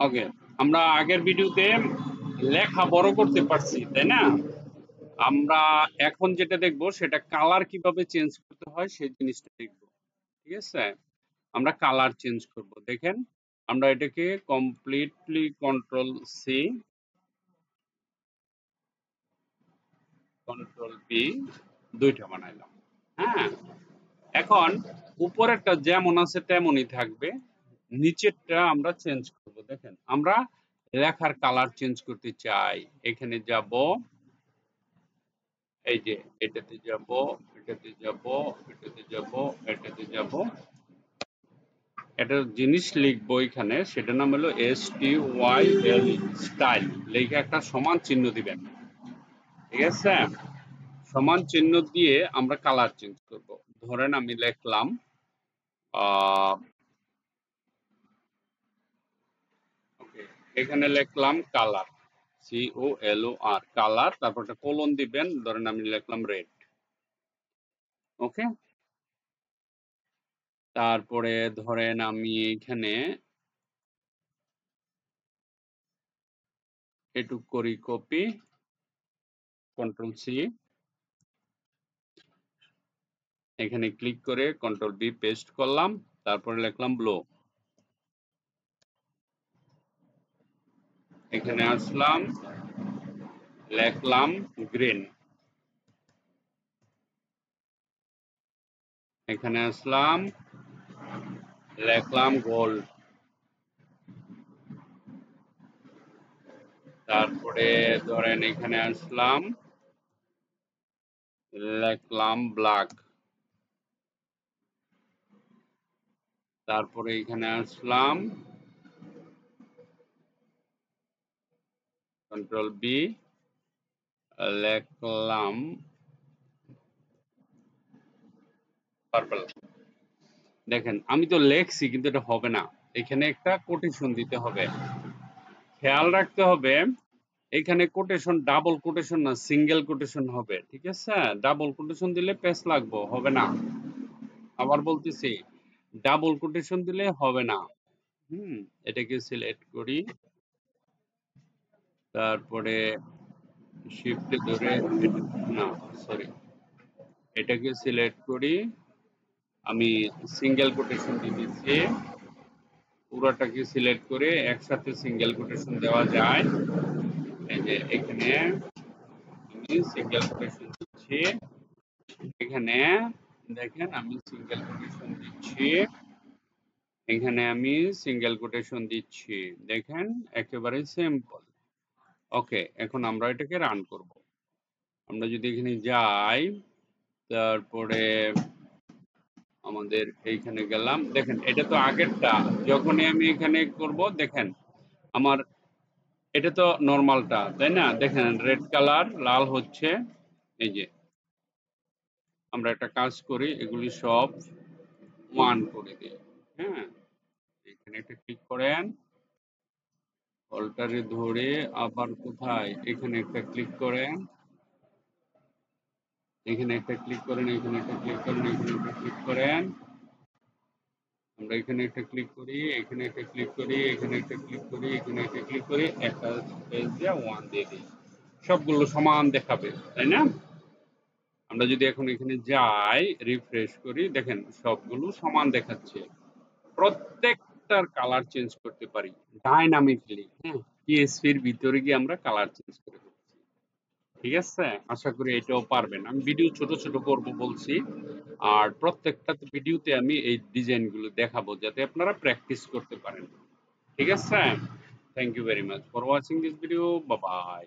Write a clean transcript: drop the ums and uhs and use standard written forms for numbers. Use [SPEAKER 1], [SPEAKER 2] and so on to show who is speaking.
[SPEAKER 1] ওকে, আমরা আগের ভিডিওতে লেখা বড় করতে পারছি, তাই না? আমরা এখন যেটা দেখব সেটা কালার কিভাবে চেঞ্জ করতে হয় সেই জিনিসটা দেখব। ঠিক আছে? আমরা কালার চেঞ্জ করব। দেখেন, আমরা এটাকে completely control C, control B দুইটা বানাইলাম। হ্যাঁ, এখন উপরেরটা যেমন আছে তেমনই থাকবে, নিচেরটা আমরা চেঞ্জ করব। দেখেন, আমরা লেখার কালার চেঞ্জ করতে চাই। এখানে যাব, এই যে এটাতে যাব, এটাতে যাব, এটাতে যাব, এটাতে যাব, একটা জিনিস লিখবো এখানে, সেটার নাম হলো STYL, স্টাইল। লিখে একটা সমান চিহ্ন দিবেন। ঠিক আছে? সমান চিহ্ন দিয়ে আমরা কালার চেঞ্জ করব। ধরেন আমি লিখলাম ওকে, এখানে লিখলাম কালার, COLOR, কালার, তারপর একটা কোলন দিবেন, ধরেন আমি লিখলাম রেড। ওকে, তারপরে ধরেন আমি এখানে এটুক করি কপি, কন্ট্রোল সি, এখানে ক্লিক করে কন্ট্রোল বি পেস্ট করলাম, তারপরে লিখলাম ব্লু। এখানে আসলাম, লিখলাম গ্রিন। এখানে আসলাম, লিখলাম গোল্ড। তারপরে ধরেন এখানে আসলাম, লিখলাম ব্ল্যাক। তারপরে এখানে আসলাম, কন্ট্রোল বি, লিখলাম পার্পল। দেখেন, আমি তো লেখছি কিন্তু এটা হবে না, এখানে একটা কোটেশন দিতে হবে। খেয়াল রাখতে হবে, এখানে কোটেশন ডাবল কোটেশন না, সিঙ্গেল কোটেশন হবে। ঠিক আছে? ডাবল কোটেশন দিলে পেজ লাগবো, হবে না। আবার বলতেছি, ডাবল কোটেশন দিলে হবে না। এটাকে সিলেক্ট করি, তারপরে শিফটে ধরে না, সরি, এটাকে সিলেক্ট করি, আমি সিঙ্গেল কোটেশন দিয়ে দিচ্ছি। পুরোটাকে সিলেক্ট করে একসাথে সিঙ্গেল কোটেশন দেওয়া যায়। এই যে এখানে আমি সিঙ্গেল কোটেশন দিচ্ছি, এখানে দেখেন আমি সিঙ্গেল কোটেশন দিচ্ছি, এখানে আমি সিঙ্গেল কোটেশন দিচ্ছি। দেখেন, একেবারে সিম্পল। ওকে, এখন আমরা এটাকে রান করব। আমরা যদি এখানে যাই, তারপরে আমাদের এইখানে গেলাম, দেখেন এটা তো আগেরটা। যখনই আমি এখানে করব, দেখেন আমার এটা তো নরমালটা, তাই না? দেখেন রেড কালার লাল হচ্ছে। এই যে আমরা একটা কাজ করি, এগুলি সব ওয়ান করে দিই। হ্যাঁ, এখানে একটা ক্লিক করেন, অল্টারে ধরে আবার কোথায়, এখানে একটা ক্লিক করেন, এখানে একটা ক্লিক করেন, এখানে একটা ক্লিক করেন, এখানে একটা ক্লিক করেন, আমরা এখানে একটা ক্লিক করি, এখানে একটা ক্লিক করি, এখানে একটা ক্লিক করি, এখানে একটা ক্লিক করি, একটা স্পেস দিয়ে ওয়ান দিয়ে দিই। সবগুলো সমান দেখাবে, তাই না? আমরা যদি এখন এখানে যাই, রিফ্রেশ করি, দেখেন সবগুলো সমান দেখাচ্ছে। প্রত্যেকটার কালার চেঞ্জ করতে পারি ডাইনামিকলি। হ্যাঁ, পিএসপির ভিতরে গিয়ে আমরা কালার চেঞ্জ করে দিচ্ছি। ঠিক আছে? আশা করি এটাও পারবেন। আমি ভিডিও ছোট ছোট করব বলছি, আর প্রত্যেকটা ভিডিওতে আমি এই ডিজাইনগুলো দেখাবো যাতে আপনারা প্র্যাকটিস করতে পারেন। ঠিক আছে? Thank you very much for watching this video. Bye by.